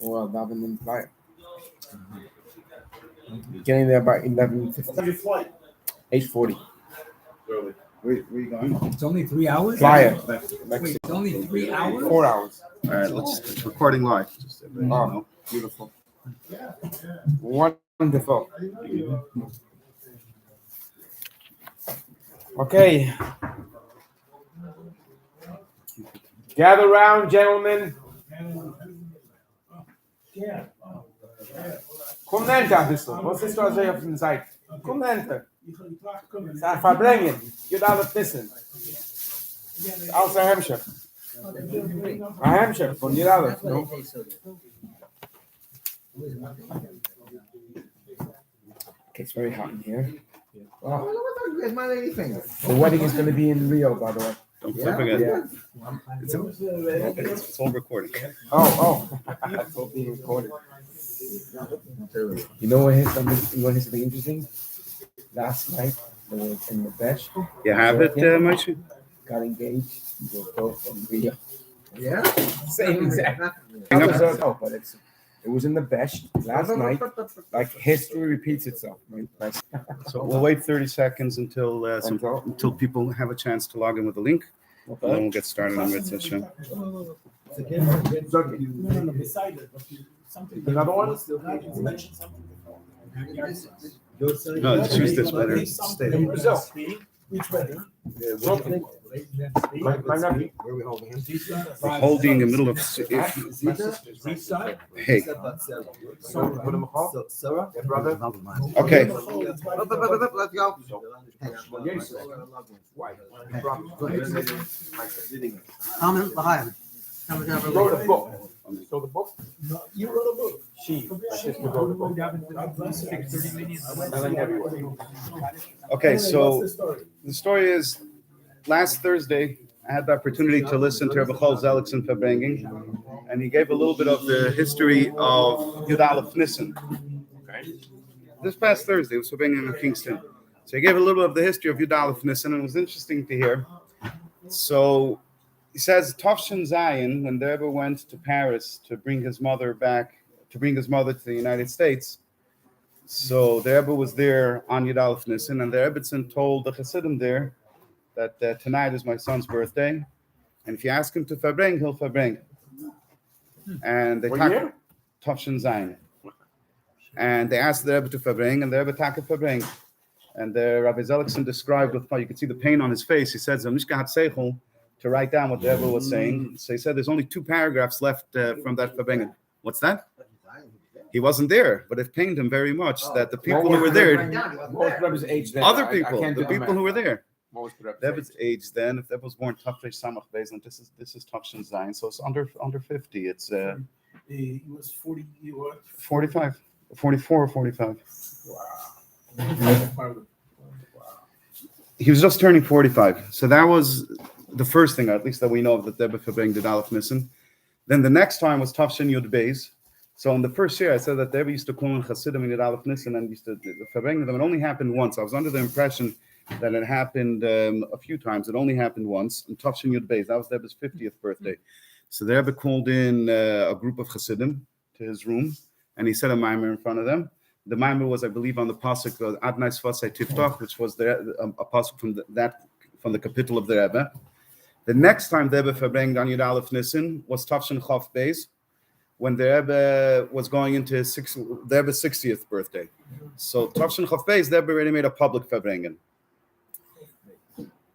Well, daven in flight. Getting there by 11:50. Your flight. 8:40. Early. Where you going? It's only 3 hours? Flyer. Wait, it's only 3 hours? 4 hours. All right, it's recording live. Just so everybody Oh, know. beautiful. Wonderful. Okay. Gather round, gentlemen. Kom nenter ein bisschen. Was ist da so auf den Seite? Kom nenter. Sag, verbringen. Geht alle Pissen. Außer Hemmschiff. Ein Hemmschiff von dir alle. No? Okay, it's very hot in here. Wow. Where's my lady finger? The wedding is going to be in Rio, by the way. Don't Yeah, forget. yeah. It's all recording. Oh. It's all being recorded. You know what is something interesting? Last night, they were in the best. You have it, Moshe? Got engaged. They were both from Rio. Yeah. Same exact. But it was in the best last night. Like history repeats itself. Like, So we'll wait 30 seconds until people have a chance to log in with the link. And then we'll get started on Mitzvah Shem. Beside it, but something. Another one? You mentioned something before. No, just use this better. Stay. In Brazil. Which wedding? My nephew. We're holding in the middle of. Hey. Put him a call. Sarah? Yeah, brother. Okay. Let's go. Comment behind. Wrote a book. So the book? No, you wrote a book. She, my sister wrote a book. God bless her. Selling everywhere. Okay, so What's the story? the story is last Thursday, I had the opportunity to listen to Rabbi Chol Zelikson Fabrengen, and he gave a little bit of the history of Yud Aleph Nissen. This past Thursday, it was Fabrengen in Kingston. So he gave a little bit of the history of Yud Aleph Nissen, and it was interesting to hear. So he says, Tafshin Zayin, when the Rebbe went to Paris to bring his mother to the United States, so the Rebbe was there on Yud Aleph Nissen, and the Rebbetzin told the Hasidim there that tonight is my son's birthday, and if you ask him to Fabring, he'll Fabring. And they What year? Tafshin Zayin. And they asked the Rebbe to Fabring, and the Rebbe taka Fabring. And the Rabbi Zelikson described with, you could see the pain on his face. He said, to write down what the Rebbe was saying. So he said, there's only 2 paragraphs left from that Fabringen. What's that? He wasn't there, but it pained him very much that the people who were there, What was the Rebbe's age then? other I people, can't the do people math. who were there. What was the Rebbe's David's age? age then, if that was born Tafresh Samach Beis, this is Tafshin Zayin, so it's under 50. It's He was 40. You were 45, 44 or 45. wow. He was just turning 45. So that was the first thing, at least that we know of, that Rebbe Fabring did Aleph Nissen. Then the next time was Tafshin Yud Beis. So in the first year, I said that Rebbe used to call in Hasidim in Aleph Nissen and used to Fabring them. It only happened once. I was under the impression that it happened a few times. It only happened once. In Tafshin Yud Beis, that was Rebbe's 50th birthday. So the Rebbe called in a group of Hasidim to his room, and he said a mimer in front of them. The mimer was, I believe, on the pasuk of Adnai Sfasai Tiftach, which was a pasuk from the capital of the Rebbe. The next time the Rebbe Fabring on Yud Aleph Nissen was Tafshin Chav Beis, when the Rebbe was going into his 60th birthday. So Tafshin Chav Beis, the Rebbe already made a public Fabringen.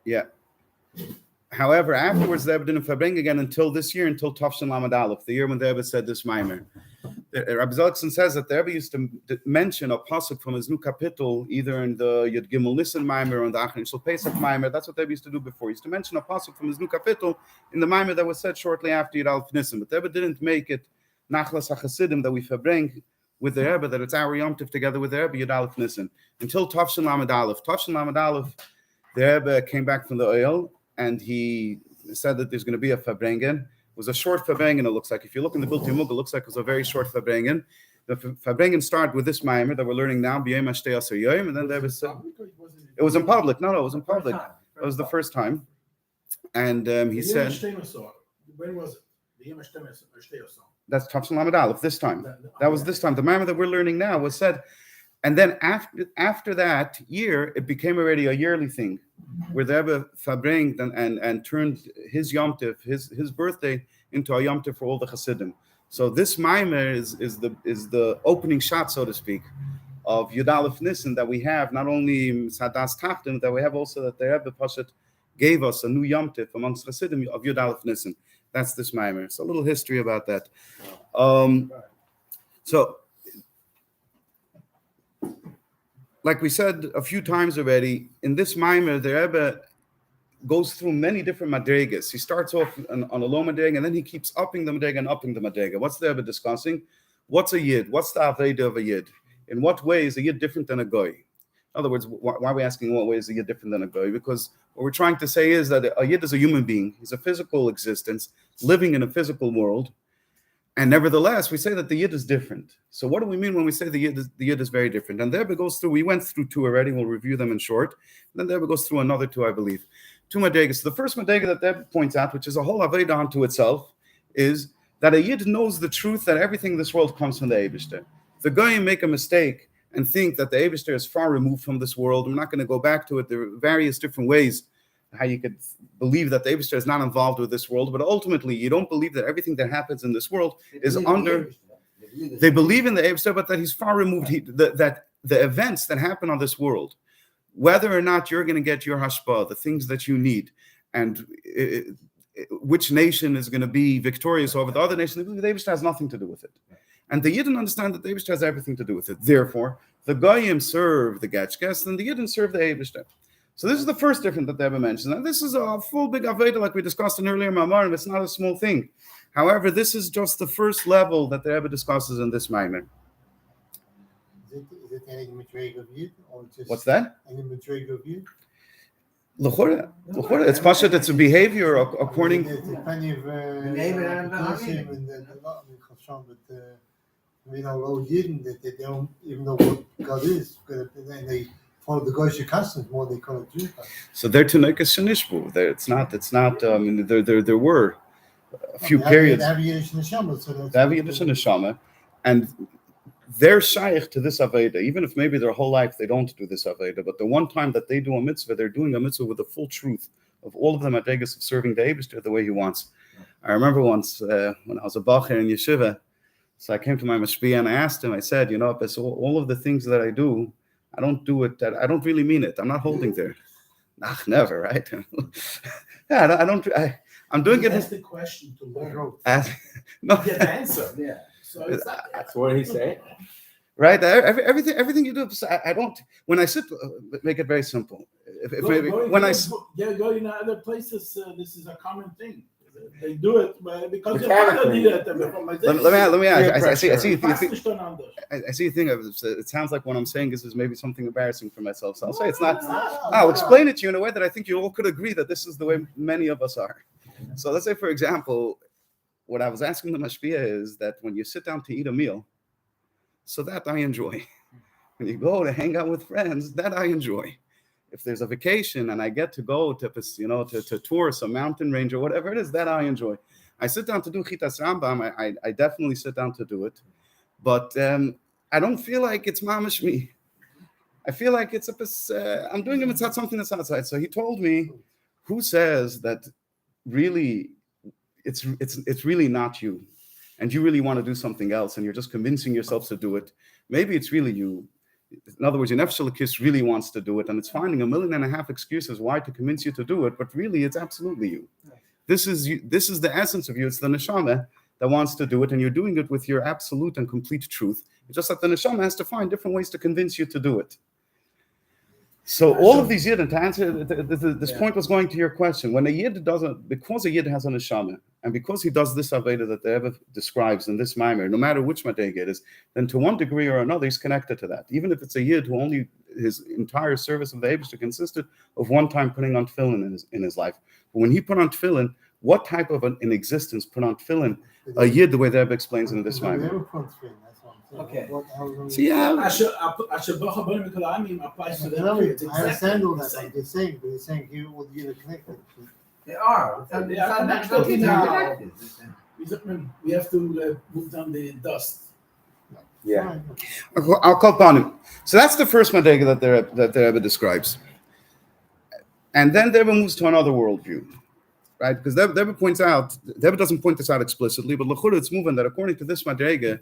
Yeah. However, afterwards, the Rebbe didn't Fabring again until this year, until Tafshin Lamed Aleph, the year when the Rebbe said this mimer. Rabbi Zelikson says that the Rebbe used to mention a pasuk from his new capital, either in the Yud Gimel Nissen mimer or in the Achron Shel Pesach mimer. That's what the Rebbe used to do before. He used to mention a pasuk from his new capital in the mimer that was said shortly after Yud Aleph Nissen. But the Rebbe didn't make it Nachlas HaChasidim that we Fabring with the Rebbe, that it's our Yom Tov together with the Rebbe Yud Aleph Nissen, until Tafshin Lamed Aleph. Tafshin Lamed Aleph, the Rebbe came back from the oil, and he said that there's going to be a Fabringen. It was a short Fabringen, it looks like. If you look in the Bilti Mug, it looks like it was a very short Fabringen. The Fabringen started with this mimer that we're learning now, Byom, ashtei, asar, and then there was... It was in public. No, it was in public. It was the first time. And he said... When was it? The That's Tafshin Lamed Aleph this time. That was this time. The Maimer that we're learning now was said, and then after that year, it became already a yearly thing, where the Rebbe verbringt and turned his Yom Tov, his birthday, into a Yom Tov for all the Hasidim. So this Maimer is the opening shot, so to speak, of Yud Aleph Nissen, that we have not only Sadas Tachtim, that we have also that the Rebbe Pashat gave us a new Yom Tov amongst Hasidim of Yud Aleph Nissen. That's this Maimer. It's a little history about that. So, like we said a few times already, in this Maimer, the Rebbe goes through many different madregas. He starts off on a low madrega, and then he keeps upping the madrega and upping the madrega. What's the Rebbe discussing? What's a yid? What's the aveda of a yid? In what way is a yid different than a goy? In other words, why are we asking in what way is a yid different than a goy? Because what we're trying to say is that a yid is a human being. He's a physical existence living in a physical world. And nevertheless, we say that the yid is different. So what do we mean when we say the yid is very different? And the Rebbe goes through, we went through two already, we'll review them in short. Then the Rebbe goes through another two, I believe. Two madregas. So the first madrega that the Rebbe points out, which is a whole aveda unto itself, is that a yid knows the truth that everything in this world comes from the Eibishter. The goyim make a mistake and think that the Eibishter is far removed from this world. We're not going to go back to it. There are various different ways how you could believe that the Eibishter is not involved with this world, but ultimately you don't believe that everything that happens in this world is under. They believe in the Eibishter, but that he's far removed. That the events that happen on this world, whether or not you're going to get your hashpah, the things that you need, and which nation is going to be victorious over the other nation, the Eibishter has nothing to do with it. And the Yidden understand that the Eibishter has everything to do with it. Therefore, the Goyim serve the Getchkes, and the Yidden serve the Eibishter. So this is the first difference that the Rebbe mentions. And this is a full big Aveda, like we discussed in earlier Mamarim. It's not a small thing. However, this is just the first level that the Rebbe discusses in this Maimer. Is it any madrega of Yid? Or just What's that? any madrega of Yid? L'chora. It's Pashat, it's a behavior according. There's plenty of Kosim and the lot of Chasham, but we know all Yidden that they don't even know what God is, and they follow the Goyish customs more than they call it Jewish customs. So they're Tanaikas Shanishbu. It's not. I mean, there were a few periods. They have Yiddish neshama, so that's. They have Yiddish neshama, and they're shaykh to this aveda, even if maybe their whole life they don't do this aveda. But the one time that they do a mitzvah, they're doing a mitzvah with the full truth of all of the madregas of serving the Eibishter the way he wants. I remember once when I was a bacher in yeshiva, so I came to my mashpia and I asked him. I said, all of the things that I do, I don't do it. I don't really mean it. I'm not holding there. Never, right? I'm doing it. That's the question to learn. No. Get the answer. Yeah. So it's not, That's what he said. Right? Everything you do. I don't. When I sit, make it very simple. Go in other places. This is a common thing. They do it because your father did it. Let me ask. I see a thing. It sounds like what I'm saying is maybe something embarrassing for myself. So I'll say it's not. I'll explain it to you in a way that I think you all could agree that this is the way many of us are. So let's say, for example, what I was asking the mashpia is that when you sit down to eat a meal, so that I enjoy. When you go to hang out with friends, that I enjoy. If there's a vacation and I get to go to tour some mountain range or whatever it is, that I enjoy. I sit down to do Chitas Rambam. I definitely sit down to do it, but I don't feel like it's mamash me. I feel like it's I'm doing it. It's not something that's outside. So he told me, who says that really it's really not you, and you really want to do something else, and you're just convincing yourself to do it. Maybe it's really you. In other words, your nefesh elokis really wants to do it, and it's finding 1.5 million excuses why to convince you to do it, but really it's absolutely you. This is you. This is the essence of you. It's the neshama that wants to do it, and you're doing it with your absolute and complete truth. It's just that the neshama has to find different ways to convince you to do it. So all of these yid, and to answer this point was going to your question, when a yid because a yid has a neshama, and because he does this aveda that the Rebbe describes in this maimer, no matter which madrega it is, then to one degree or another he's connected to that. Even if it's a yid who only his entire service of the Eibishter consisted of one time putting on tefillin in his life. But when he put on tefillin, what type of an existence put on tefillin? A yid, the way the Rebbe explains it in this maimer. Okay. See, yeah. applies to them. I understand all that, like they're saying, but they're saying here with you connected. They are. They are connected. We have to move down the dust. Yeah. I'll call upon him. So that's the first Madrega that the Rebbe describes. And then the Rebbe moves to another worldview, right? Because the Rebbe points out, the Rebbe doesn't point this out explicitly, but L'chura it's moving that according to this Madrega,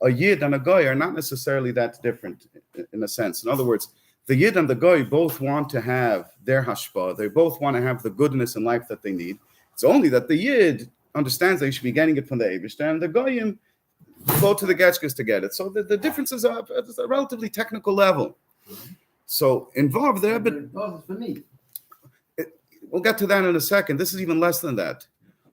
a Yid and a Goy are not necessarily that different in a sense. In other words, the Yid and the Goy both want to have their hashpah. They both want to have the goodness in life that they need. It's only that the Yid understands they should be getting it from the Eibishter, and the Goyim go to the Getchkes to get it. So the differences are at a relatively technical level. So involved there, but For me. we'll get to that in a second. This is even less than that.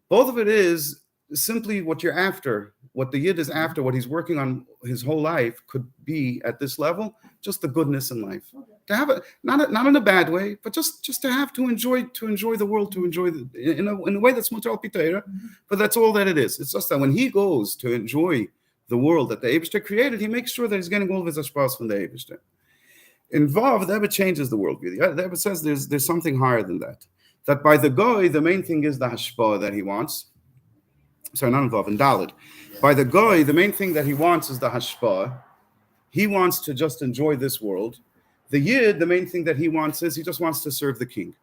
Both of it is simply what you're after, what the Yid is after, what he's working on his whole life could be at this level, just the goodness in life. To have it, not in a bad way, but just to have to enjoy the world, to enjoy in a way that's mutal pitera, but that's all that it is. It's just that when he goes to enjoy the world that the Eibishter created, he makes sure that he's getting all of his ashpas from the Eibishter. Involved, the Rebbe changes the worldview. The Rebbe says there's something higher than that. That by the Goy, the main thing is the hashpah that he wants. Sorry, not involved, in Dalit. By the Goy, the main thing that he wants is the hashpah. He wants to just enjoy this world. The Yid, the main thing that he wants is he just wants to serve the king.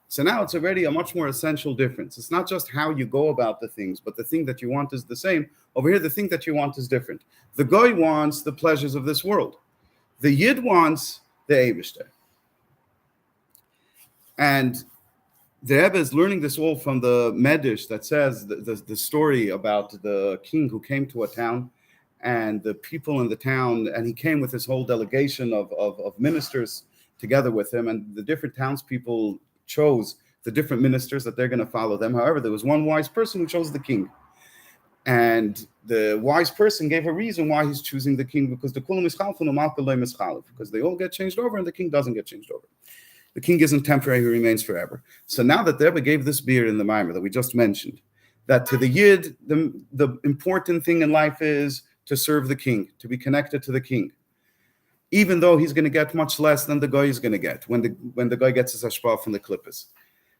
So now it's already a much more essential difference. It's not just how you go about the things, but the thing that you want is the same. Over here, the thing that you want is different. The Goy wants the pleasures of this world. The Yid wants the Eibishter. And the Rebbe is learning this all from the Medrash that says the story about the king who came to a town and the people in the town, and he came with his whole delegation of ministers together with him, and the different townspeople chose the different ministers that they're going to follow them. However, there was one wise person who chose the king. And the wise person gave a reason why he's choosing the king, because the kulam mischalfun u'malka lo mischalef, because they all get changed over and the king doesn't get changed over. The king isn't temporary, he remains forever. So now that the Rebbe gave this beer in the Maimer that we just mentioned, that to the Yid, the important thing in life is to serve the king, to be connected to the king, even though he's going to get much less than the Goy is going to get when the Goy gets his hashpah from the klippos.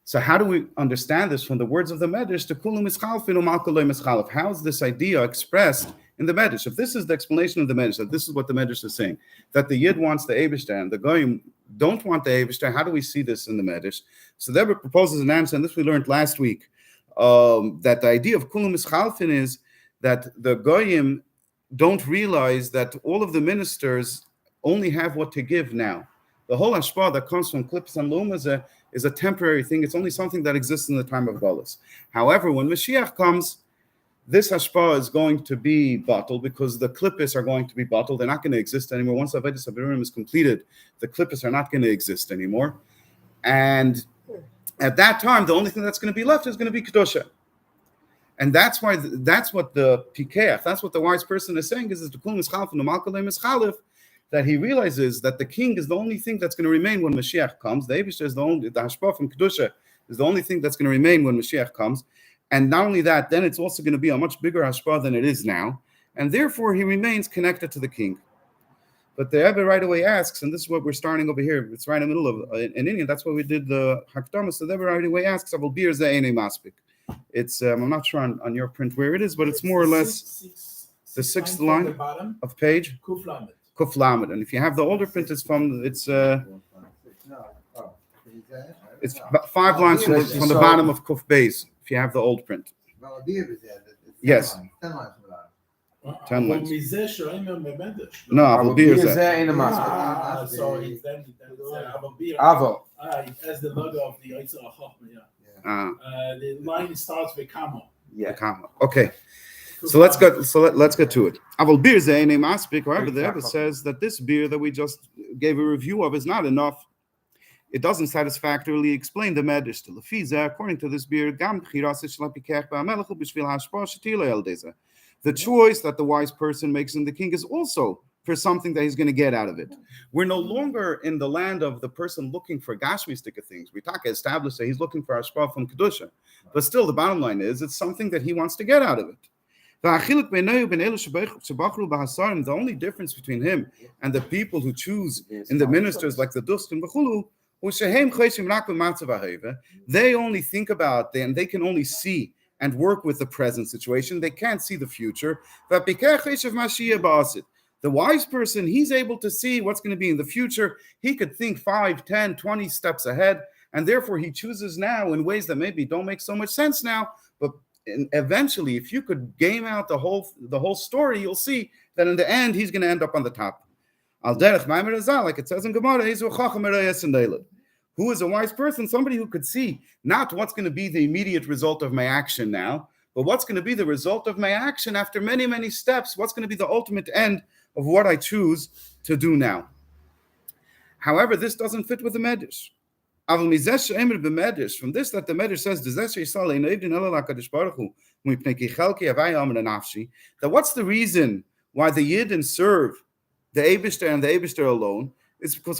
So how do we understand this from the words of the Medrash? The kulam mischalfin u'malka lo mischalef. How is this idea expressed in the Medrash? If this is the explanation of the Medrash, that this is what the Medrash is saying, that the Yid wants the Eibishter and the Goyim don't want the Eibishter, how do we see this in the Medrash? So the Rebbe proposes an answer, and this we learned last week, that the idea of kulam mischalfin is that the Goyim don't realize that all of the ministers only have what to give now. The whole hashpah that comes from klippos and lum is a temporary thing. It's only something that exists in the time of Galus. However, when Mashiach comes, this hashpah is going to be bottled because the klippos are going to be bottled. They're not going to exist anymore. Once Avedis Abirurim is completed, the klippos are not going to exist anymore. And at that time, the only thing that's going to be left is going to be Kedusha. And that's what the Pikeach, that's what the wise person is saying, is the Kulam Mischalef and the Malka lo mischalef, that he realizes that the king is the only thing that's going to remain when Mashiach comes. The Eibishter is the hashpah from Kedusha is the only thing that's going to remain when Mashiach comes. And not only that, then it's also going to be a much bigger hashpah than it is now. And therefore, he remains connected to the king. But the Rebbe right away asks, and this is what we're starting over here, it's right in the middle of, in Indian, that's why we did the Hakdamas. So the Rebbe right away asks, it's, I'm not sure on your print where it is, but it's more or less the sixth line of page. Kuf Lamed. And if you have the older print, it's 5 lines from the bottom of Kuf Beis, if you have the old print. Yes. 10 lines. No, Aval Bir Zeh. So it's then Aval Bir. Avo. It has the logo of the Yitzhak Chochmah. The line starts with Kamo. Yeah. Okay. So let's get to it. Aval Bir Zeh Einay Maspik. However, the Rebbe says that this beer that we just gave a review of is not enough. It doesn't satisfactorily explain the Medrash. According to this beer, the choice that the wise person makes in the king is also for something that he's going to get out of it. We're no longer in the land of the person looking for gashmistic things. We talk established that he's looking for hashpah from Kedusha. But still, the bottom line is it's something that he wants to get out of it. The only difference between him and the people who choose in the ministers like the Dust and Bechulu, they only think about, and they can only see and work with the present situation. They can't see the future. The wise person, he's able to see what's going to be in the future. He could think 5, 10, 20 steps ahead, and therefore he chooses now in ways that maybe don't make so much sense now, but eventually, if you could game out the whole story, you'll see that in the end, he's going to end up on the top. Al derech ma'amer hazal, like it says in Gemara, who is a wise person? Somebody who could see not what's going to be the immediate result of my action now, but what's going to be the result of my action after many, many steps. What's going to be the ultimate end of what I choose to do now. However, this doesn't fit with the Medrash. From this, that the Medrash says, that what's the reason why the Yidden serve the Eibishter and the Eibishter alone? It's because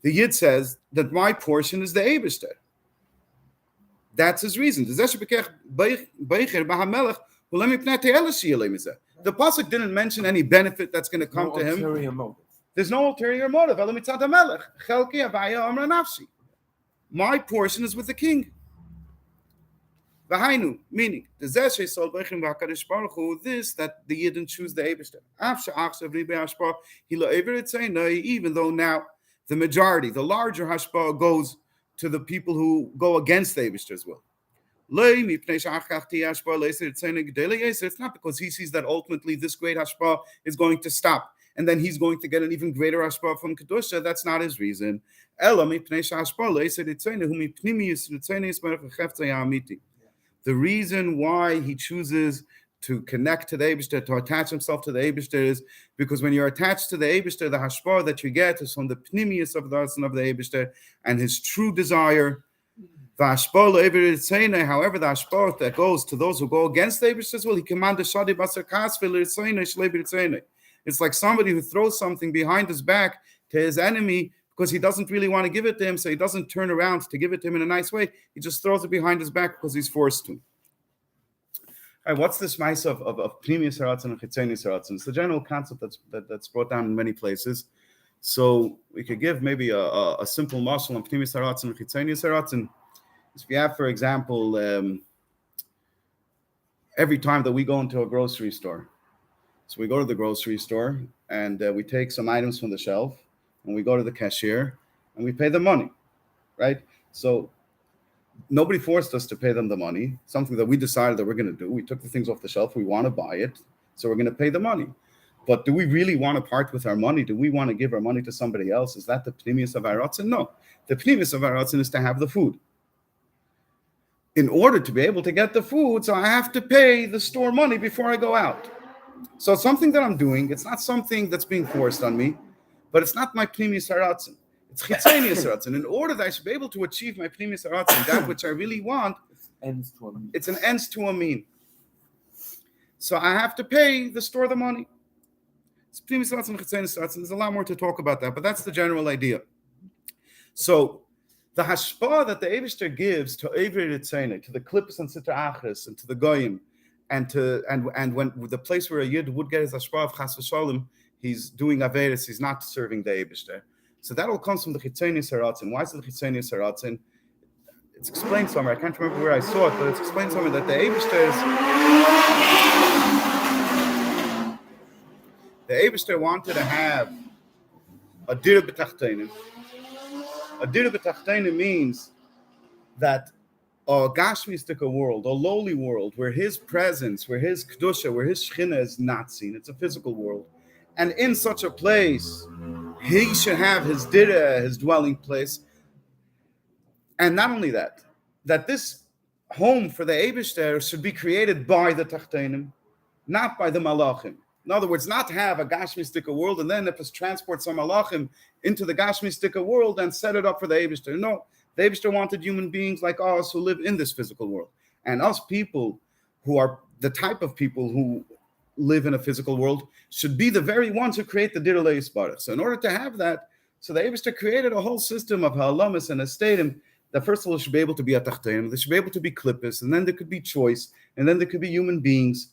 the Yid says that my portion is the Eibishter. That's his reason. The pasuk didn't mention any benefit that's going to come to him. There's no ulterior motive. My portion is with the king. Meaning, this that the Yidden choose the Eibishter. Even though now the majority, the larger hashpah goes to the people who go against the Eibishter as well. It's not because he sees that ultimately this great hashpah is going to stop, and then he's going to get an even greater hashpah from Kedusha. That's not his reason. The reason why he chooses to connect to the Eibishter, to attach himself to the Eibishter, is because when you're attached to the Eibishter, the hashpah that you get is from the pnimius of the Ratzon of the Eibishter and his true desire. However, the hashpah that goes to those who go against the Eibishter as well, he commands shadi basar kasvel. It's like somebody who throws something behind his back to his enemy because he doesn't really want to give it to him, so he doesn't turn around to give it to him in a nice way. He just throws it behind his back because he's forced to. All right, what's this mice of pnimius haratzon and chitzonius haratzon? It's the general concept that's brought down in many places. So we could give maybe a simple mashal on pnimius haratzon and chitzonius haratzon. If you have, for example, every time that we go into a grocery store, so we go to the grocery store and we take some items from the shelf and we go to the cashier and we pay the money, right? So nobody forced us to pay them the money, something that we decided that we're going to do. We took the things off the shelf. We want to buy it, so we're going to pay the money. But do we really want to part with our money? Do we want to give our money to somebody else? Is that the pnimius of our ratzon? No. The pnimius of our ratzon is to have the food. In order to be able to get the food, so I have to pay the store money before I go out. So it's something that I'm doing. It's not something that's being forced on me, but it's not my pnimius haratzon. It's chitzonius haratzon. In order that I should be able to achieve my pnimius haratzon, that which I really want, it's an ends to a mean. So I have to pay the store the money. It's pnimius haratzon and chitzonius haratzon. There's a lot more to talk about that, but that's the general idea. So the hashpah that the Eibishter gives to Eivir Ritzene, to the Klippus and Sitra Achris, and to the Goyim, and when the place where a Yid would get his hashpah of Chas v'Sholom, he's doing Averis, he's not serving the Eibishter. So that all comes from the Chitzonius haratzon. Why is it the Chitzonius haratzon? It's explained somewhere. I can't remember where I saw it, but it's explained somewhere that the Eibishter wanted to have a dir b'tachtenim. A dir b'tachtenim means that a gashmistic world, a lowly world, where his presence, where his kedusha, where his shechina is not seen. It's a physical world. And in such a place, he should have his dira, his dwelling place. And not only that, that this home for the Eibishter should be created by the Tachtenim, not by the Malachim. In other words, not to have a Gashmistika world and then if it's transport some Malachim into the Gashmistika world and set it up for the Eibishter. No, the Eibishter wanted human beings like us who live in this physical world. And us people who are the type of people who live in a physical world should be the very ones who create the Dir Leis Barach. So in order to have that, so the Eibishter created a whole system of halamas and estatim that first of all should be able to be a tachtenim, they should be able to be klippus, and then there could be choice, and then there could be human beings.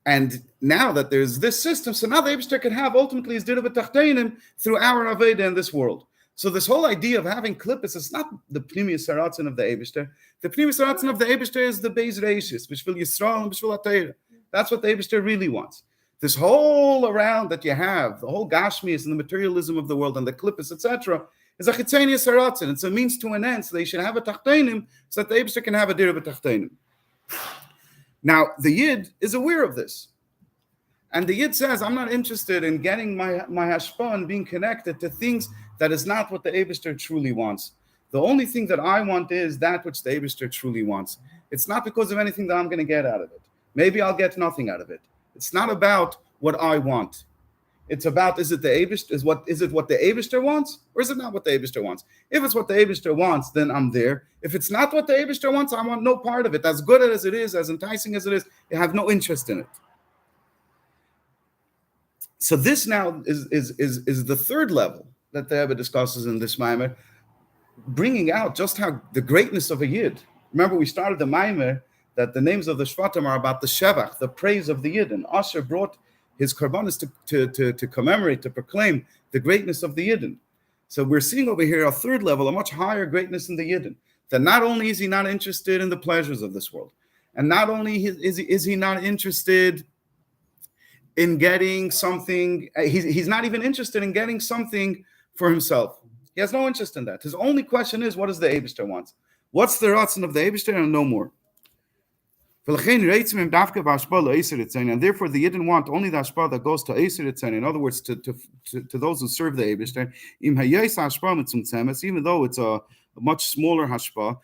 And now that there's this system, so now the Eibishter can have ultimately his dir b'tachtenim through our aveda in this world. So this whole idea of having klippus is not the pnimius haratzon of the Eibishter. The pnimius haratzon of the Eibishter is the Beis Reishis, b'shvil Yisrael and b'shvil HaTorah. That's what the Eibishter really wants. This whole around that you have, the whole gashmius and the materialism of the world and the klippus, etc., is a chitzenius haratzon. It's a means to an end, so they should have a tachtenim, so that the Eibishter can have a dir b'tachtenim. Now, the Yid is aware of this. And the Yid says, I'm not interested in getting my hashpah and being connected to things that is not what the Eibishter truly wants. The only thing that I want is that which the Eibishter truly wants. It's not because of anything that I'm going to get out of it. Maybe I'll get nothing out of it. It's not about what I want. It's about, is it the Eibishter? Is it what the Eibishter wants, or is it not what the Eibishter wants? If it's what the Eibishter wants, then I'm there. If it's not what the Eibishter wants, I want no part of it. As good as it is, as enticing as it is, I have no interest in it. So this now is the third level that the Rebbe discusses in this Maimer, bringing out just how the greatness of a Yid. Remember, we started the Maimer that the names of the Shvatim are about the Shevach, the praise of the Yid, and Asher brought his korbanos to commemorate, to proclaim the greatness of the Yidden. So we're seeing over here a third level, a much higher greatness in the Yidden, that not only is he not interested in the pleasures of this world, and not only is he not interested in getting something, he's not even interested in getting something for himself. He has no interest in that. His only question is, what does the Eibishter want? What's the ratzon of the Eibishter, and no more? And therefore the Yidden want only the hashpah that goes to asar etzeni. In other words, to those who serve the Eibishter, even though it's a much smaller hashpah,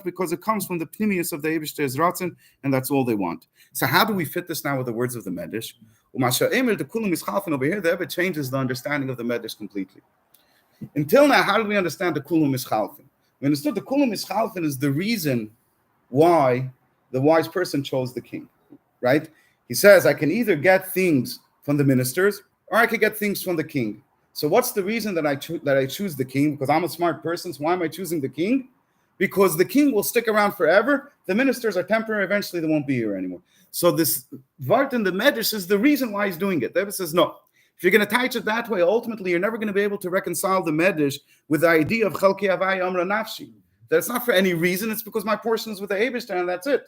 because it comes from the pnimius of the Eibishter's ratzon, and that's all they want. So how do we fit this now with the words of the Medrash? Over here, the Rebbe changes the understanding of the Medrash completely. Until now, how did we understand the kulum mischalfin? We understood the kulum mischalfin is the reason why the wise person chose the king, right? He says, I can either get things from the ministers, or I could get things from the king. So what's the reason that I choose the king? Because I'm a smart person. So why am I choosing the king? Because the king will stick around forever. The ministers are temporary. Eventually, they won't be here anymore. So this Vart in the Medrash is the reason why he's doing it. The Rebbe says, no. If you're going to teach it that way, ultimately, you're never going to be able to reconcile the Medrash with the idea of Chalki Havai Amra Nafshi. That it's not for any reason. It's because my portion is with the Eibishter, and that's it.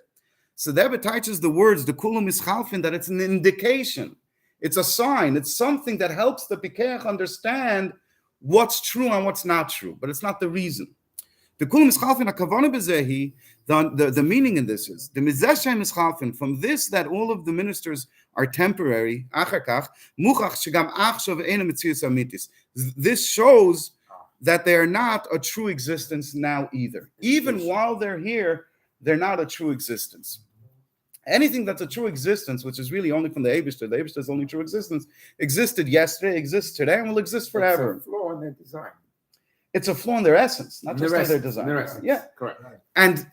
So the Rebbe teaches the words, the kulum mischalfin, that it's an indication. It's a sign. It's something that helps the Pikeach understand what's true and what's not true. But it's not the reason. The kulum mischalfin hakavana bezehi, the meaning in this is the mizeshem mischalfin, from this that all of the ministers are temporary. Achakach muchach shegam achshav ena mitzias amitis. This shows that they are not a true existence now either. Even while they're here, they're not a true existence. Anything that's a true existence, which is really only from the Eibishter's only true existence, existed yesterday, exists today, and will exist forever. It's a flaw in their design. It's a flaw in their essence, not just in their design. Their essence. Yeah, correct. And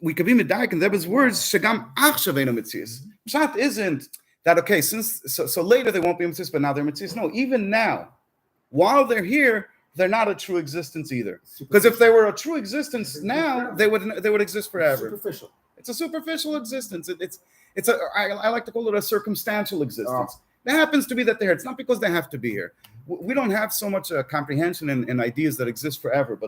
we could be medayik in Rebbe's words, shegam achshav ena mitzias. Pshat isn't that, okay, so later they won't be mitzias, but now they're mitzias. No, even now, while they're here, they're not a true existence either. Because if they were a true existence now, they would exist forever. Superficial. It's a superficial existence. I like to call it a circumstantial existence. It happens to be that they're here. It's not because they have to be here. We don't have so much comprehension in ideas that exist forever,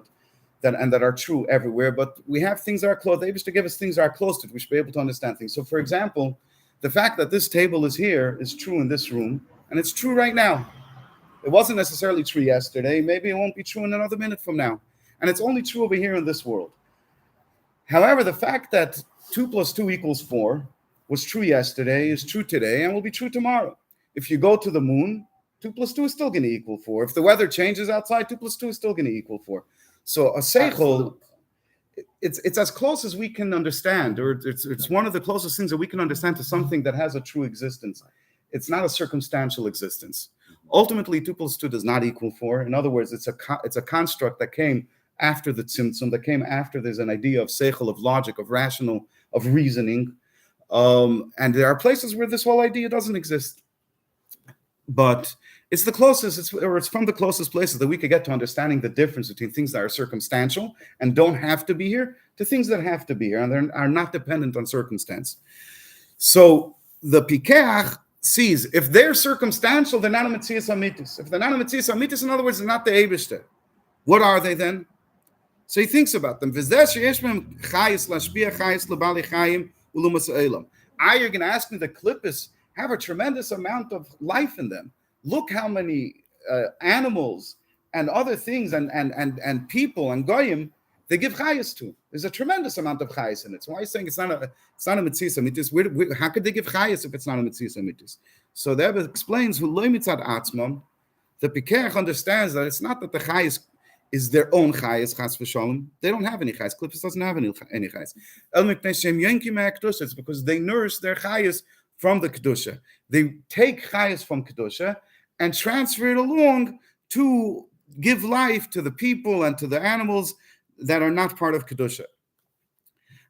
that are true everywhere. But we have things that are close. They used to give us things that are close to it. We should be able to understand things. So, for example, the fact that this table is here is true in this room, and it's true right now. It wasn't necessarily true yesterday. Maybe it won't be true in another minute from now. And it's only true over here in this world. However, the fact that 2 + 2 = 4 was true yesterday, is true today, and will be true tomorrow. If you go to the moon, 2 + 2 is still going to equal 4. If the weather changes outside, 2 + 2 is still going to equal 4. So a seichel, it's as close as we can understand, or it's one of the closest things that we can understand to something that has a true existence. It's not a circumstantial existence. Ultimately, 2 + 2 does not equal 4. In other words, it's a construct that came after the tzimtzum, that came after there's an idea of seichel, of logic, of rational, of reasoning. And there are places where this whole idea doesn't exist. But it's the closest, it's from the closest places that we could get to understanding the difference between things that are circumstantial and don't have to be here to things that have to be here and are not dependent on circumstance. So the Pikeach sees if they're circumstantial, they're not a Metzias Amitis. If they're not a Metzias Amitis, in other words, they're not the Eibishter. What are they then? So he thinks about them. You're going to ask me the Klippus have a tremendous amount of life in them. Look how many animals and other things and people and goyim they give chayas to. There's a tremendous amount of chayas in it. So why are you saying it's not a mitzvah amitis? How could they give chayas if it's not a mitzvah amitis? So the Rebbe explains who loy mitzad atzmam. The Pikerach understands that it's not that the chayas is their own chayas chas v'sholom. They don't have any chayas. Klippus doesn't have any chayas. It's because they nourish their chayas from the kedusha. They take chayas from kedusha and transfer it along to give life to the people and to the animals that are not part of kedusha.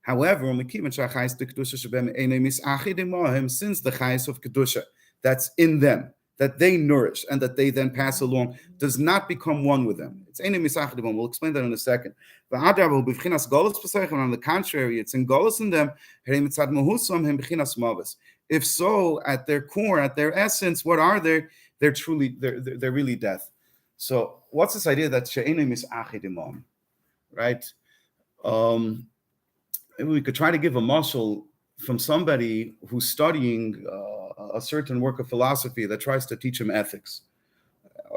However, since the chayes of kedusha that's in them, that they nourish and that they then pass along, does not become one with them. It's we'll explain that in a second. On the contrary, it's in golus in them. If so, at their core, at their essence, what are they? They're really death. So, what's this idea that she'enim is achidimon? Right? Maybe we could try to give a mashal from somebody who's studying a certain work of philosophy that tries to teach him ethics.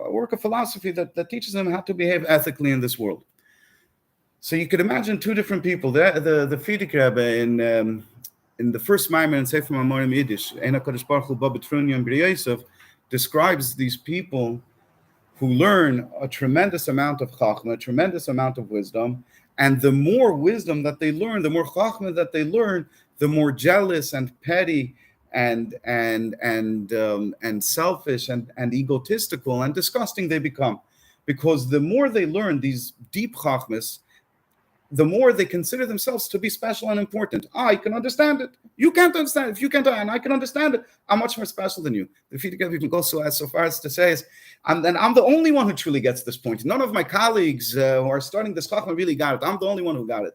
A work of philosophy that teaches him how to behave ethically in this world. So you could imagine two different people. The Frierdiker Rebbe in the first Maimon in Sefer Mamorim Yiddish, Eina Kodesh Baruch Hu Ba B'Trunyam B'Yosef, describes these people who learn a tremendous amount of chachma, a tremendous amount of wisdom, and the more wisdom that they learn, the more chachma that they learn, the more jealous and petty and selfish and egotistical and disgusting they become, because the more they learn these deep chachmas, the more they consider themselves to be special and important. I can understand it. You can't understand it. If you can't, and I can understand it, I'm much more special than you. The Frierdiker Rebbe goes so far as to say, I'm the only one who truly gets this point. None of my colleagues who are studying this chachma really got it. I'm the only one who got it.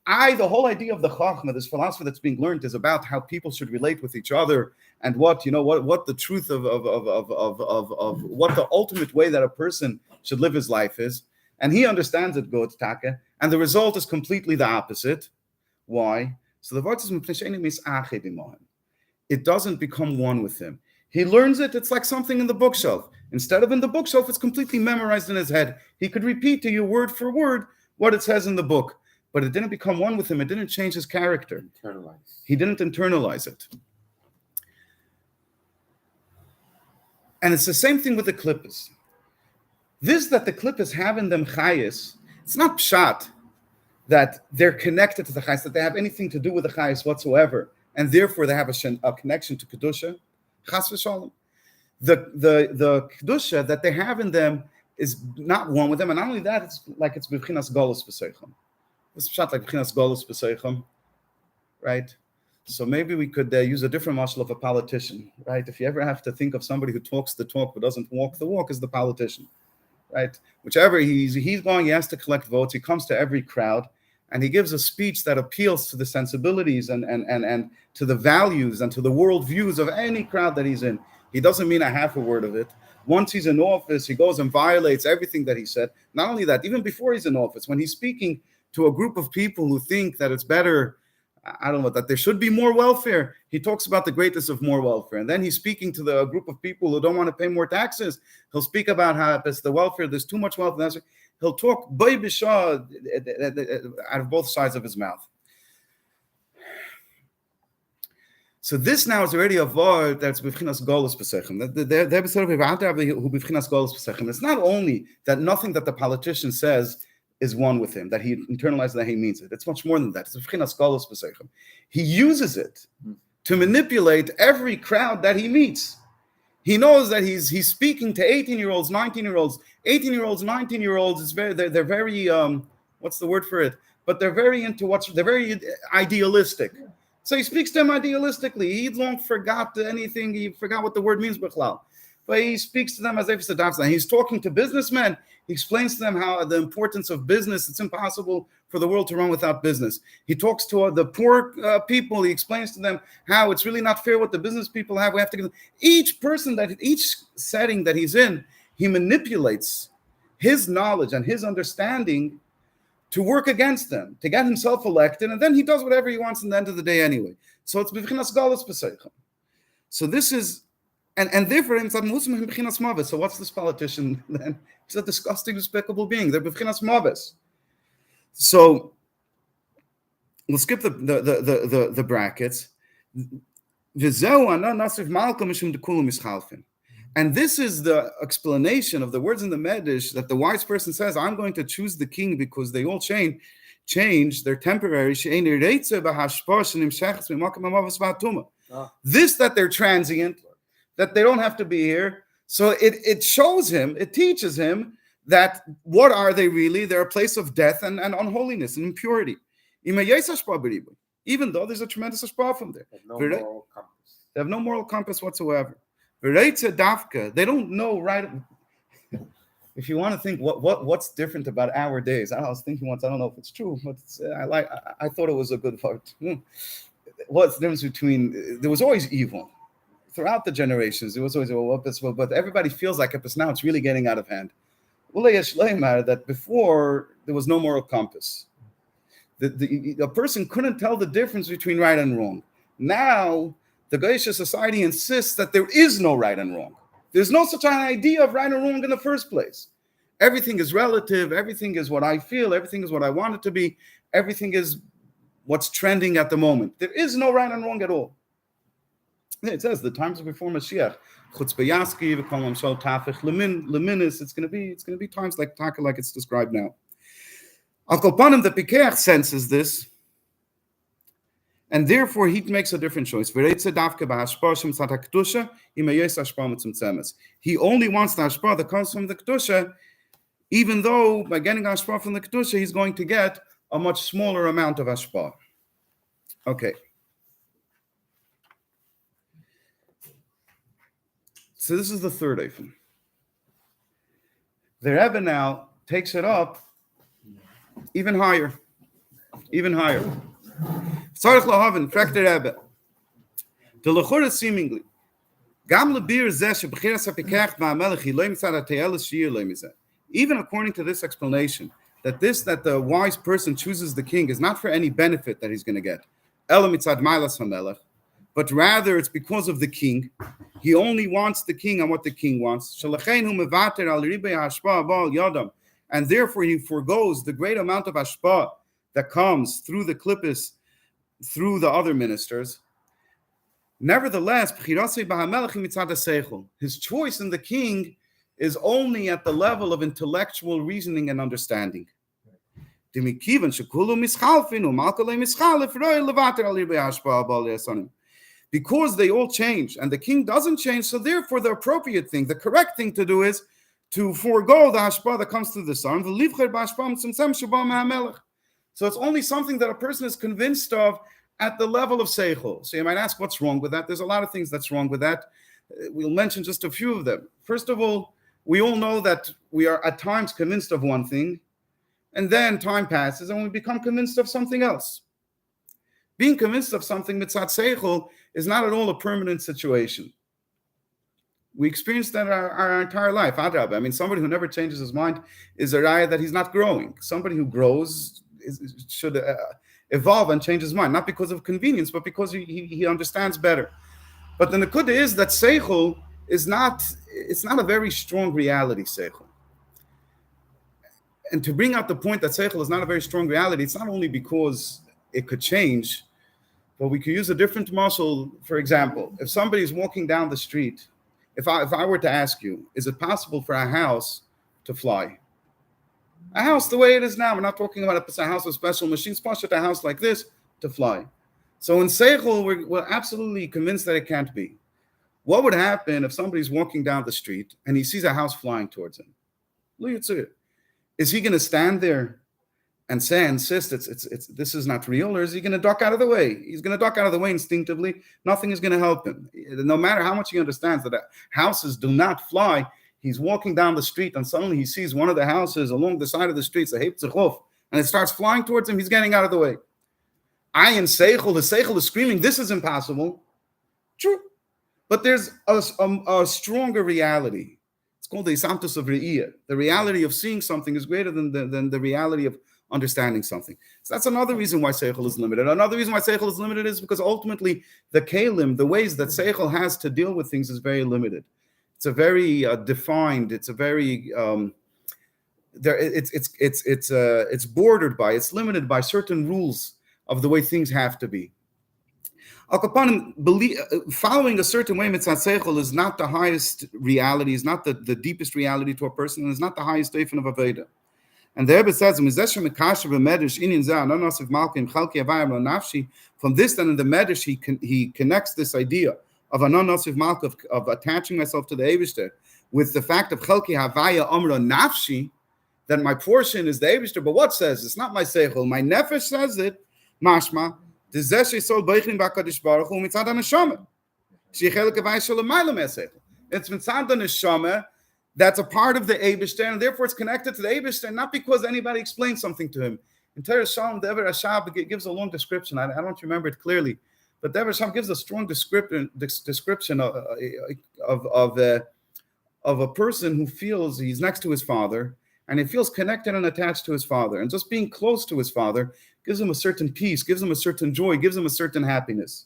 The whole idea of the chachma, this philosophy that's being learned, is about how people should relate with each other and what the truth of what the ultimate way that a person should live his life is. And he understands it, God Take, and the result is completely the opposite. Why? So the word is it doesn't become one with him. He learns it, it's like something in the bookshelf. Instead of in the bookshelf, it's completely memorized in his head. He could repeat to you word for word what it says in the book, but it didn't become one with him. It didn't change his character. He didn't internalize it. And it's the same thing with the Klippus. This that the Klippus have in them chayes, it's not pshat that they're connected to the chayes, that they have anything to do with the chayes whatsoever, and therefore they have a connection to kedusha. Chas v'sholom. The kedusha that they have in them is not one with them, and not only that, it's like it's b'chinas golus b'seicham. It's pshat like b'chinas golus b'seicham, right? So maybe we could use a different mashal of a politician, right? If you ever have to think of somebody who talks the talk but doesn't walk the walk, is the politician. Right? Whichever he's going, he has to collect votes. He comes to every crowd, and he gives a speech that appeals to the sensibilities and to the values and to the worldviews of any crowd that he's in. He doesn't mean a half a word of it. Once he's in office, he goes and violates everything that he said. Not only that, even before he's in office, when he's speaking to a group of people who think that it's better, I don't know, that there should be more welfare, he talks about the greatness of more welfare. And then he's speaking to the group of people who don't want to pay more taxes. He'll speak about how it's the welfare, there's too much welfare. He'll talk out of both sides of his mouth. So this now is already a word that's b'chinas golus b'sechem. It's not only that nothing that the politician says is one with him, that he internalizes that he means it. It's much more than that. It's b'chinas golus b'sechem. He uses it to manipulate every crowd that he meets. He knows that he's speaking to 18-year-olds, 19-year-olds, 18-year-olds, 19-year-olds. They're very what's the word for it? But they're very they're very idealistic. So he speaks to them idealistically. He long forgot anything. He forgot what the word means, b'chlal. But he speaks to them as if it's a dafsa. He's talking to businessmen. He explains to them how the importance of business. It's impossible for the world to run without business. He talks to the poor people. He explains to them how it's really not fair what the business people have. We have to give each setting that he's in, he manipulates his knowledge and his understanding to work against them, to get himself elected, and then he does whatever he wants at the end of the day anyway. So it's b'chinas galus b'seichel. So this is, and therefore, so what's this politician then? He's a disgusting, despicable being. They're b'chinas mavis. So we'll skip the brackets. And this is the explanation of the words in the Medrash that the wise person says, I'm going to choose the king because they all change, they're temporary. This that they're transient, that they don't have to be here. So it shows him, it teaches him that what are they really? They're a place of death and unholiness and impurity. Even though there's a tremendous ashpa from there. They have no moral compass whatsoever. They don't know right. If you want to think what's different about our days, I was thinking once, I don't know if it's true, but I thought it was a good part. What's the difference between, there was always evil throughout the generations. There was always, but everybody feels like now it's really getting out of hand. That before there was no moral compass. A person couldn't tell the difference between right and wrong. Now, the Goyish society insists that there is no right and wrong. There's no such an idea of right and wrong in the first place. Everything is relative. Everything is what I feel. Everything is what I want it to be. Everything is what's trending at the moment. There is no right and wrong at all. It says the times before Mashiach, it's going to be times like it's described now. Akopanim, the Pikeach senses this, and therefore he makes a different choice. He only wants the hashpah that comes from the kedusha, even though by getting hashpah from the kedusha, he's going to get a much smaller amount of hashpah. Okay. So this is the third eifim. The Rebbe now takes it up even higher. Tzarich lahaven, fragt der Rebbe. The lechora seemingly. Gam lebir zeh shebechiras hapikach ma'amelech yiloy mitzad ha'te'eles shir yiloy mizeh. Even according to this explanation, that the wise person chooses the king is not for any benefit that he's going to get. Ela mitzad ma'alas hamelech. But rather it's because of the king. He only wants the king and what the king wants. And therefore he forgoes the great amount of ashpa that comes through the klippus, through the other ministers. Nevertheless, his choice in the king is only at the level of intellectual reasoning and understanding. Because they all change and the king doesn't change, so therefore the appropriate thing, the correct thing to do is to forego the hashpah that comes through the sun. So it's only something that a person is convinced of at the level of seichel. So you might ask, what's wrong with that? There's a lot of things that's wrong with that. We'll mention just a few of them. First of all, we all know that we are at times convinced of one thing, and then time passes and we become convinced of something else. Being convinced of something mitzat seichel is not at all a permanent situation. We experience that our entire life. I mean, somebody who never changes his mind is a raya that he's not growing. Somebody who grows should evolve and change his mind, not because of convenience, but because he understands better. But the nekuda is that seichel is not a very strong reality, seichel. And to bring out the point that seichel is not a very strong reality, it's not only because it could change, but we could use a different muscle. For example, if somebody is walking down the street, if I were to ask you, is it possible for a house to fly? A house the way it is now, we're not talking about a house with special machines, a house like this to fly. So in seichel, we're absolutely convinced that it can't be. What would happen if somebody's walking down the street and he sees a house flying towards him? Is he going to stand there and insist it's this is not real, or is he going to duck out of the way? He's going to duck out of the way instinctively. Nothing is going to help him. No matter how much he understands that houses do not fly, he's walking down the street and suddenly he sees one of the houses along the side of the street, and it starts flying towards him, he's getting out of the way. Ayin seichel, the seichel is screaming, this is impossible. True. But there's a stronger reality. It's called the isamtus of re'iyah. The reality of seeing something is greater than the reality of understanding something. So that's another reason why seichel is limited. Another reason why seichel is limited is because ultimately the kelim, the ways that seichel has to deal with things is very limited. It's a very defined. It's a very it's bordered by. It's limited by certain rules of the way things have to be. Following a certain way mitzvah seichel is not the highest reality, is not the deepest reality to a person, and is not the highest station of Aveda. And the Rebbe says, from this then in the Medrash he connects this idea of anonosiv malk of attaching myself to the Eibishter with the fact of chalki havaya amra nafshi, that my portion is the Eibishter. But what says? It's not my seichel. My nefesh says it. Mashma. It's mitzad neshama that's a part of the Eibishter, and therefore it's connected to the Eibishter, not because anybody explains something to him. In Torah Shalom, the Ever Ashab gives a long description. I don't remember it clearly, but the Ever Ashab gives a strong description of a person who feels he's next to his father, and he feels connected and attached to his father, and just being close to his father gives him a certain peace, gives him a certain joy, gives him a certain happiness.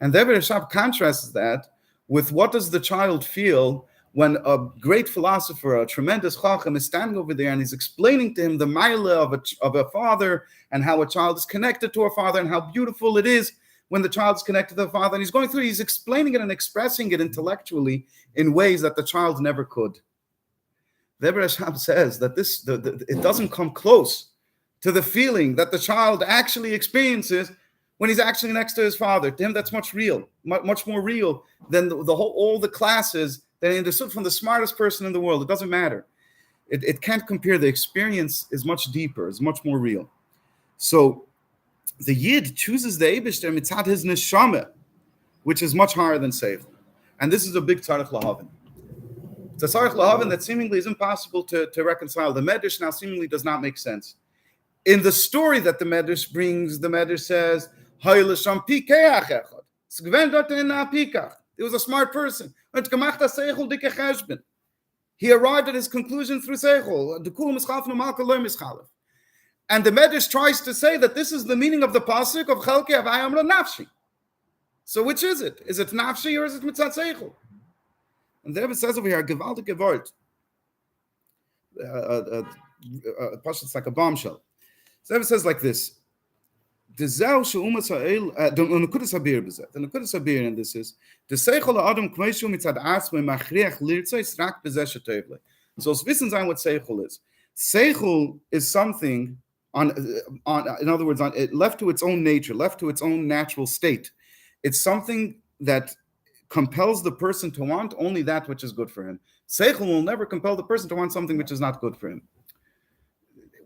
And the Rebbe Rashab contrasts that with what does the child feel when a great philosopher, a tremendous chacham, is standing over there and he's explaining to him the ma'ila of a father and how a child is connected to a father and how beautiful it is when the child is connected to the father. And he's explaining it and expressing it intellectually in ways that the child never could. The Rebbe Rashab says that it doesn't come close to the feeling that the child actually experiences when he's actually next to his father. To him, that's much more real than all the classes that he understood from the smartest person in the world. It doesn't matter. It can't compare. The experience is much deeper, is much more real. So the Yid chooses the Eibishter mitzad his neshama, which is much higher than seichel. And this is a big tzarech lahavin. It's a tzarech lahavin that seemingly is impossible to reconcile. The Medrash now seemingly does not make sense. In the story that the Medrash brings, the Medrash says, it was a smart person. He arrived at his conclusion through seichel. And the Medrash tries to say that this is the meaning of the pasuk of chalki havaya amra nafshi. So which is it? Is it nafshi or is it mitzat seichel? And the Rebbe says over here, gewaltige Wort. It's like a bombshell. So it says like this. The Nekudas Habir in this is the Seichel Adam Kmeishu mitzad Asme Machriach Lirtze Srak Bezesha Tevle. So wissen sein what Seichel is. Seichel is something in other words, left to its own nature, left to its own natural state. It's something that compels the person to want only that which is good for him. Seichel will never compel the person to want something which is not good for him.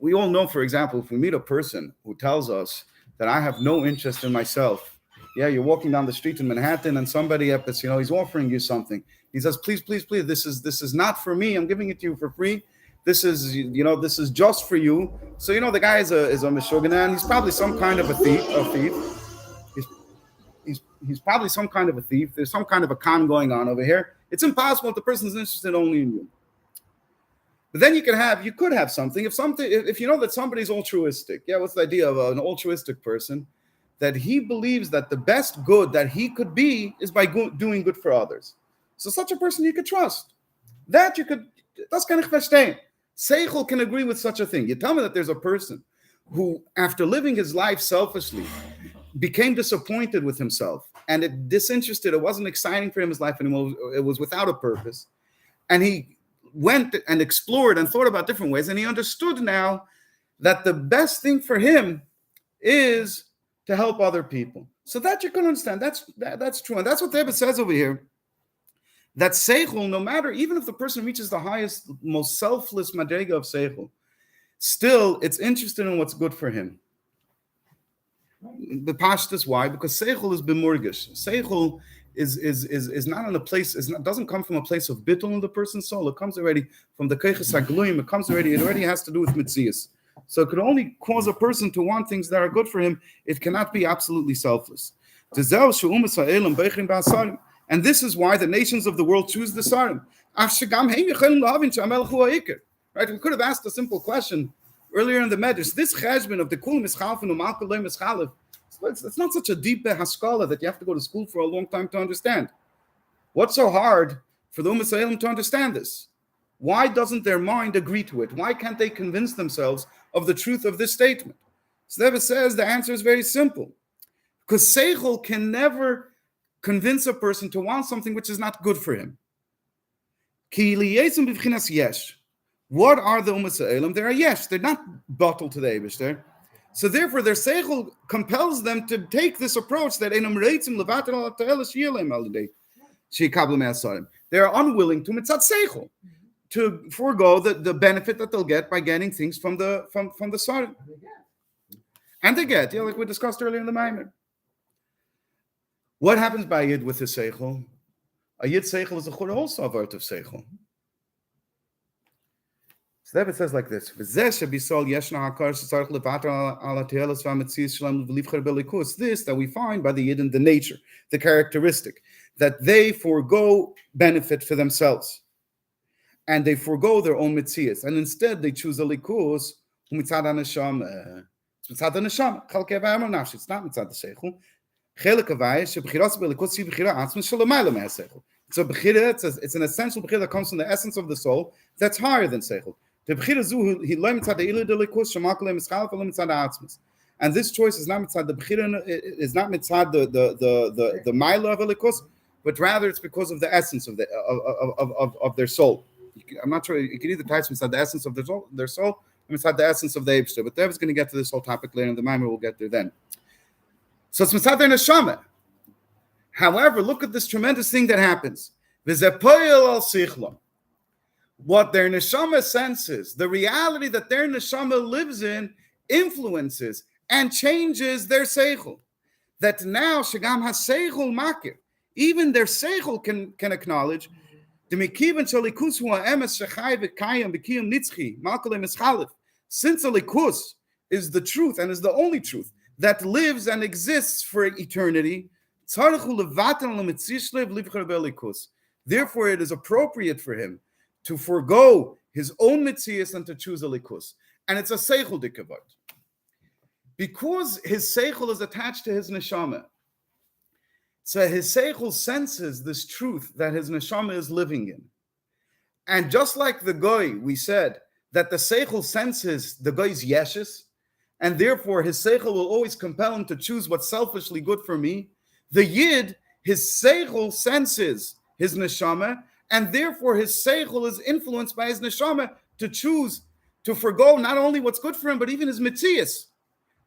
We all know, for example, if we meet a person who tells us that I have no interest in myself. Yeah, you're walking down the street in Manhattan and somebody up, he's offering you something. He says, please, this is not for me. I'm giving it to you for free. This is just for you. So, the guy is a Meshuggah, he's probably some kind of a thief. He's probably some kind of a thief. There's some kind of a con going on over here. It's impossible if the person's interested only in you. But then you could have something. If you know that somebody's altruistic, what's the idea of an altruistic person? That he believes that the best good that he could be is by doing good for others. So such a person you could trust. Das kann ich verstehen. Seichel can agree with such a thing. You tell me that there's a person who, after living his life selfishly, became disappointed with himself and disinterested. It wasn't exciting for him, his life anymore. It was without a purpose. And he went and explored and thought about different ways, and he understood now that the best thing for him is to help other people. So that you can understand. That's true. And that's what David says over here. That seichel, no matter, even if the person reaches the highest, most selfless madrega of seichel, still it's interested in what's good for him. The pashtus, why? Because seichel is bimurgish. Seichel is not in a place, doesn't come from a place of bittul in the person's soul. It comes already from the keiches hagluim. It already has to do with mitzias. So it could only cause a person to want things that are good for him. It cannot be absolutely selfless. And this is why the nations of the world choose the Sarim. Right? We could have asked a simple question earlier in the Medrash. This cheshbon of the kul mischalfen u'malka lo mischalef, it's not such a deep haskalah that you have to go to school for a long time to understand. What's so hard for the Ummah Sa'elim to understand this? Why doesn't their mind agree to it? Why can't they convince themselves of the truth of this statement? So Rebbe says the answer is very simple. Because Seichel can never convince a person to want something which is not good for him. Ki liyesem b'vchinas yesh. What are the Ummah Sa'elim? They are yesh. They're not bottled to the Eibishter. So therefore, their Seichel compels them to take this approach that enam reitzim levater al ta'el shiyelem al day. They are unwilling to mitzat seichel, to forego the benefit that they'll get by getting things from the Sarim. And they get, like we discussed earlier in the Maimer. What happens by Yid with his seichel? A Yid seichel is a chur also a word of seichel. So it says like this: this that we find by the Yid in the nature, the characteristic, that they forego benefit for themselves, and they forego their own mitzias, and instead they choose a likus mitzad haneshama. It's mitzad haneshama. Chalkei v'amar nafshi. It's not mitzad the seichel. Chelik havai shebechiras belikus si bechira atzmi shalomayla me'aseichel. It's a bechira. It's an essential bechira that comes from the essence of the soul that's higher than seichel. And this choice is not mitzad the bechira, is not mitzad the mila of elikus, but rather it's because of the essence of their soul. I'm not sure you can either type mitzad the essence of their soul, or mitzad the essence of the Eibshter. But Dev is going to get to this whole topic later in the Maimer. We'll get there then. So it's mitzad their neshama. However, look at this tremendous thing that happens. V'zepoyel al sichlam. What their neshama senses, the reality that their neshama lives in, influences and changes their seichel. That now shagam has seichel makir, even their seichel can acknowledge the mikivan shalikus hu ha'emes shechai v'kayim b'kiyum nitzchi malkolei mischalef. Since a likus is the truth and is the only truth that lives and exists for eternity, therefore it is appropriate for him to forego his own mitzias and to choose a likus. And it's a seichel dikavot. Because his seichel is attached to his neshama. So his seichel senses this truth that his neshama is living in. And just like the goy, we said that the seichel senses the goy's yeshes, and therefore his seichel will always compel him to choose what's selfishly good for me. The yid, his seichel senses his neshama, and therefore his seichel is influenced by his neshama to choose, to forgo not only what's good for him, but even his mitzias,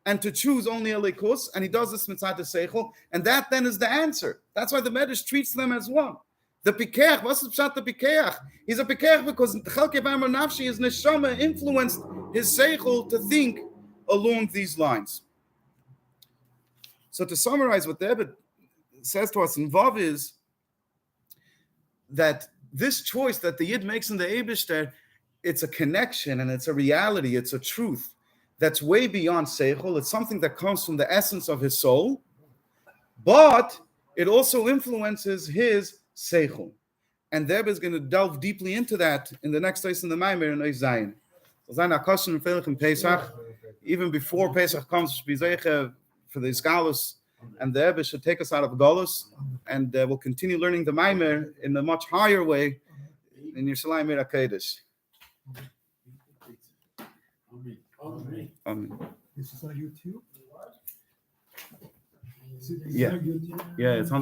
and to choose only a likus, and he does this mitzad the seichel, and that then is the answer. That's why the Medrash treats them as one. The pikeach, what's the pshat the pikeach? He's a pikeach because chalkei v'amar nafshi, his neshama influenced his seichel to think along these lines. So to summarize what the Rebbe says to us in Vav is that this choice that the Yid makes in the Eibishter, it's a connection and it's a reality, it's a truth that's way beyond Seichel. It's something that comes from the essence of his soul, but it also influences his Seichel. And the Rebbe is going to delve deeply into that in the next place in the Maimer in Ois Zayin. So Zayin HaKoshen and Felech in Pesach, even before Pesach comes, for the Isgalus, and the Rebbe should take us out of Golus, and we'll continue learning the Maimer in a much higher way in Yerushalayim Mir HaKodesh. Amen. This is on YouTube? Yeah, it's on the